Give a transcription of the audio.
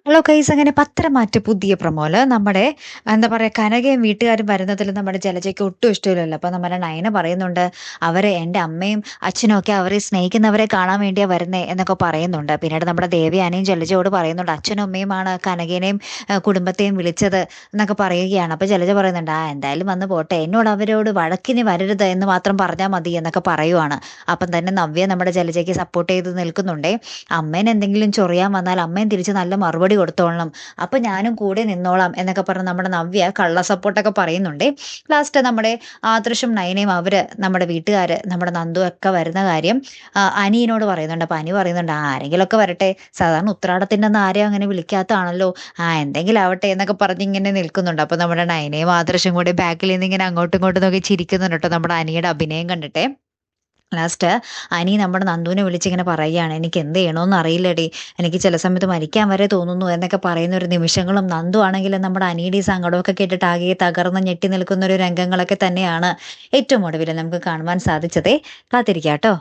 Hello guys, അങ്ങനെ പത്രമാറ്റ പുതിയ പ്രൊമോല് നമ്മുടെ എന്താ പറയാ കനകയും വീട്ടുകാരും വരുന്നതിൽ നമ്മുടെ ജലജയ്ക്ക് ഒട്ടും ഇഷ്ടമില്ലല്ലോ. അപ്പൊ നമ്മുടെ നയന പറയുന്നുണ്ട്, അവരെ എൻ്റെ അമ്മയും അച്ഛനും ഒക്കെ അവരെ സ്നേഹിക്കുന്നവരെ കാണാൻ വേണ്ടിയാ വരുന്നേ എന്നൊക്കെ പറയുന്നുണ്ട്. പിന്നീട് നമ്മുടെ ദേവയാനിയും ജലജയോട് പറയുന്നുണ്ട്, അച്ഛനും അമ്മയുമാണ് കനകനെയും കുടുംബത്തെയും വിളിച്ചത് എന്നൊക്കെ പറയുകയാണ്. അപ്പൊ ജലജ പറയുന്നുണ്ട്, എന്തായാലും വന്ന് പോട്ടെ, എന്നോട് അവരോട് വഴക്കിന് വരരുത് എന്ന് മാത്രം പറഞ്ഞാൽ മതി എന്നൊക്കെ പറയുവാണ്. അപ്പം തന്നെ നവ്യ നമ്മുടെ ജലജയ്ക്ക് സപ്പോർട്ട് ചെയ്ത് നിൽക്കുന്നുണ്ടേ. അമ്മേനെ എന്തെങ്കിലും ചൊറിയാൻ വന്നാൽ അമ്മയും തിരിച്ച് നല്ല മറുപടി കൊടുത്തോളണം, അപ്പൊ ഞാനും കൂടെ നിന്നോളാം എന്നൊക്കെ പറഞ്ഞ് നമ്മുടെ നവ്യ കള്ള സപ്പോർട്ടൊക്കെ പറയുന്നുണ്ടേ. ലാസ്റ്റ് നമ്മുടെ ആദർശും നയനയും അവര് നമ്മുടെ വീട്ടുകാര് നമ്മുടെ നന്ദു ഒക്കെ വരുന്ന കാര്യം അനിയനോട് പറയുന്നുണ്ട്. അപ്പൊ അനി പറയുന്നുണ്ട്, ആരെങ്കിലുമൊക്കെ വരട്ടെ, സാധാരണ ഉത്രാടത്തിൻ്റെ അന്ന് ആരെയും അങ്ങനെ വിളിക്കാത്തതാണല്ലോ, എന്തെങ്കിലും ആവട്ടെ എന്നൊക്കെ പറഞ്ഞ് ഇങ്ങനെ നിൽക്കുന്നുണ്ട്. അപ്പൊ നമ്മുടെ നയനയും ആദർശും കൂടി ബാക്കിൽ നിന്ന് ഇങ്ങനെ അങ്ങോട്ടും ഇങ്ങോട്ടും നോക്കി ചിരിക്കുന്നുണ്ട് കേട്ടോ, നമ്മുടെ അനിയുടെ അഭിനയം കണ്ടിട്ടേ. ലാസ്റ്റ് അനി നമ്മുടെ നന്ദുവിനെ വിളിച്ചിങ്ങനെ പറയുകയാണ്, എനിക്ക് എന്ത് ചെയ്യണമെന്ന് അറിയില്ലടി, എനിക്ക് ചില സമയത്ത് മരിക്കാൻ വരെ തോന്നുന്നു എന്നൊക്കെ പറയുന്ന ഒരു നിമിഷങ്ങളും, നന്ദു ആണെങ്കിലും നമ്മുടെ അനിയുടെ ഈ സങ്കടമൊക്കെ കേട്ടിട്ട് ആകെ തകർന്ന് ഞെട്ടി നിൽക്കുന്ന ഒരു രംഗങ്ങളൊക്കെ തന്നെയാണ് ഏറ്റവും ഒടുവിൽ നമുക്ക് കാണുവാൻ സാധിച്ചതേ. കാത്തിരിക്കാം കേട്ടോ.